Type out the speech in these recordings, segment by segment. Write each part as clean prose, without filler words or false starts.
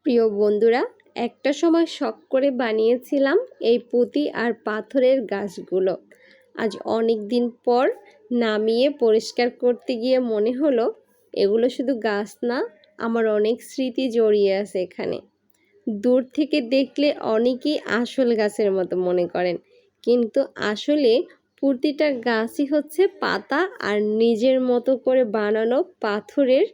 প্রিয় বন্ধুরা, একটা সময় শখ করে বানিয়েছিলাম এই পুঁতি আর পাথরের গাছগুলো। আজ অনেক দিন পর নামিয়ে পরিষ্কার করতে গিয়ে মনে হলো এগুলো শুধু গাছ না, আমার অনেক স্মৃতি জড়িয়ে আছে এখানে। দূর থেকে দেখলে অনেকেই আসল গাছের মতো মনে করেন, কিন্তু আসলে প্রতিটা গাছই হচ্ছে পাতা আর নিজের মতো করে বানানো পাথরের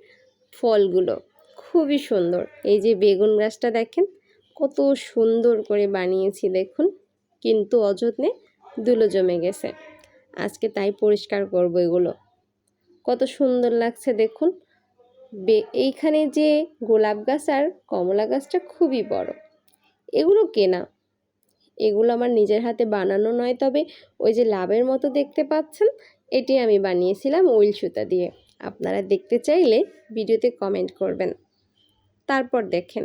ফলগুলো। খুবই সুন্দর। এই যে বেগুন গাছটা দেখেন কত সুন্দর করে বানিয়েছি দেখুন, কিন্তু অযত্নে ধুলো জমে গেছে। আজকে তাই পরিষ্কার করব এগুলো। কত সুন্দর লাগছে দেখুন। এইখানে যে গোলাপ গাছ আর কমলা গাছটা খুবই বড়। এগুলো কেনা, এগুলো আমার নিজের হাতে বানানো নয়, তবে ওই যে লাভের মতো দেখতে পাচ্ছেন, এটি আমি বানিয়েছিলাম উইল সুতা দিয়ে। আপনারা দেখতে চাইলে ভিডিওতে কমেন্ট করবেন। তারপর দেখেন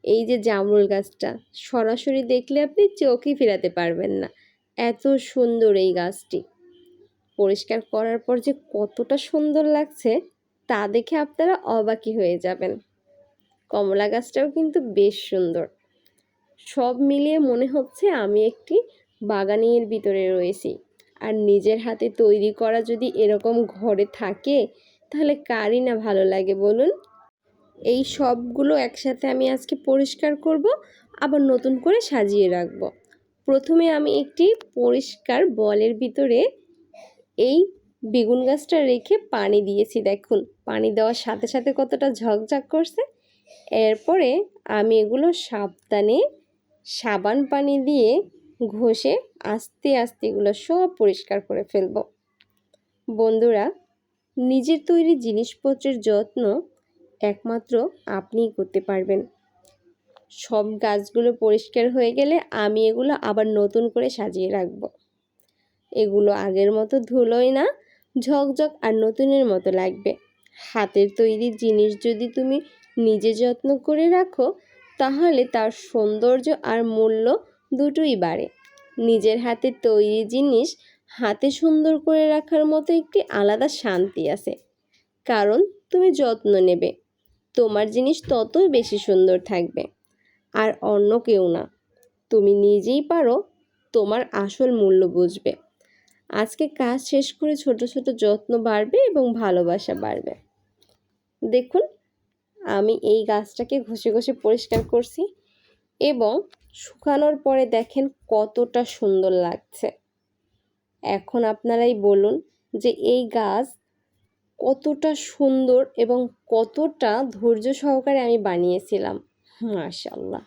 এই যে জামরুল গাছটা, সরাসরি দেখলে আপনি চোখই ফেরাতে পারবেন না, এত সুন্দর এই গাছটি। পরিষ্কার করার পর যে কতটা সুন্দর লাগছে তা দেখে আপনারা অবাকই হয়ে যাবেন। কমলা গাছটাও কিন্তু বেশ সুন্দর। সব মিলিয়ে মনে হচ্ছে আমি একটি বাগানের ভিতরে রয়েছি। আর নিজের হাতে তৈরি করা যদি এরকম ঘরে থাকে তাহলে কারই না ভালো লাগে বলুন। এই সবগুলো একসাথে আমি আজকে পরিষ্কার করব, আবার নতুন করে সাজিয়ে রাখব। প্রথমে আমি একটি পরিষ্কার বলের ভিতরে এই বেগুন গাছটা রেখে পানি দিয়েছি। দেখুন পানি দেওয়ার সাথে সাথে কতটা ঝকঝক করছে। এরপরে আমি এগুলো সাবধানে সাবান পানি দিয়ে ঘষে আস্তে আস্তে এগুলো সব পরিষ্কার করে ফেলব। বন্ধুরা, নিজের তৈরি জিনিসপত্রের যত্ন একমাত্র আপনিই করতে পারবেন। সব গাছগুলো পরিষ্কার হয়ে গেলে আমি এগুলো আবার নতুন করে সাজিয়ে রাখব। এগুলো আগের মতো ধুলোয় না, ঝকঝক আর নতুনের মতো লাগবে। হাতের তৈরি জিনিস যদি তুমি নিজে যত্ন করে রাখো তাহলে তার সৌন্দর্য আর মূল্য দুটোই বাড়ে। নিজের হাতে তৈরি জিনিস হাতে সুন্দর করে রাখার মতো একটি আলাদা শান্তি আছে, কারণ তুমি যত্ন নেবে, তোমার জিনিস ততই বেশি সুন্দর থাকবে। আর অন্য কেউ না, তুমি নিজেই পারো তোমার আসল মূল্য বুঝবে। আজকে কাজ শেষ করে ছোট ছোট যত্ন বাড়বে এবং ভালোবাসা বাড়বে। দেখুন আমি এই গাছটাকে ঘষে ঘষে পরিষ্কার করছি এবং শুকানোর পরে দেখেন কতটা সুন্দর লাগছে। এখন আপনারাই বলুন যে এই গাছ কতটা সুন্দর এবং কতটা ধৈর্য সহকারে আমি বানিয়েছিলাম। মাশাআল্লাহ,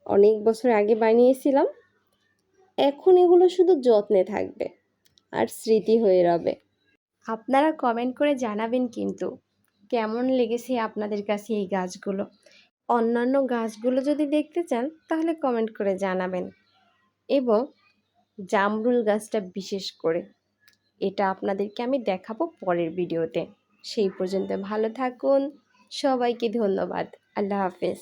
অনেক বছর আগে বানিয়েছিলাম। এখন এগুলো শুধু যত্নে থাকবে আর স্মৃতি হয়ে রবে। আপনারা কমেন্ট করে জানাবেন কিন্তু কেমন লেগেছে আপনাদের কাছে এই গাছগুলো। অন্যান্য গাছগুলো যদি দেখতে চান তাহলে কমেন্ট করে জানাবেন। এবং জামরুল গাছটা বিশেষ করে, এটা আপনাদেরকে আমি দেখাবো পরের ভিডিওতে। সেই পর্যন্ত ভালো থাকুন, সবাইকে ধন্যবাদ। আল্লাহ হাফেজ।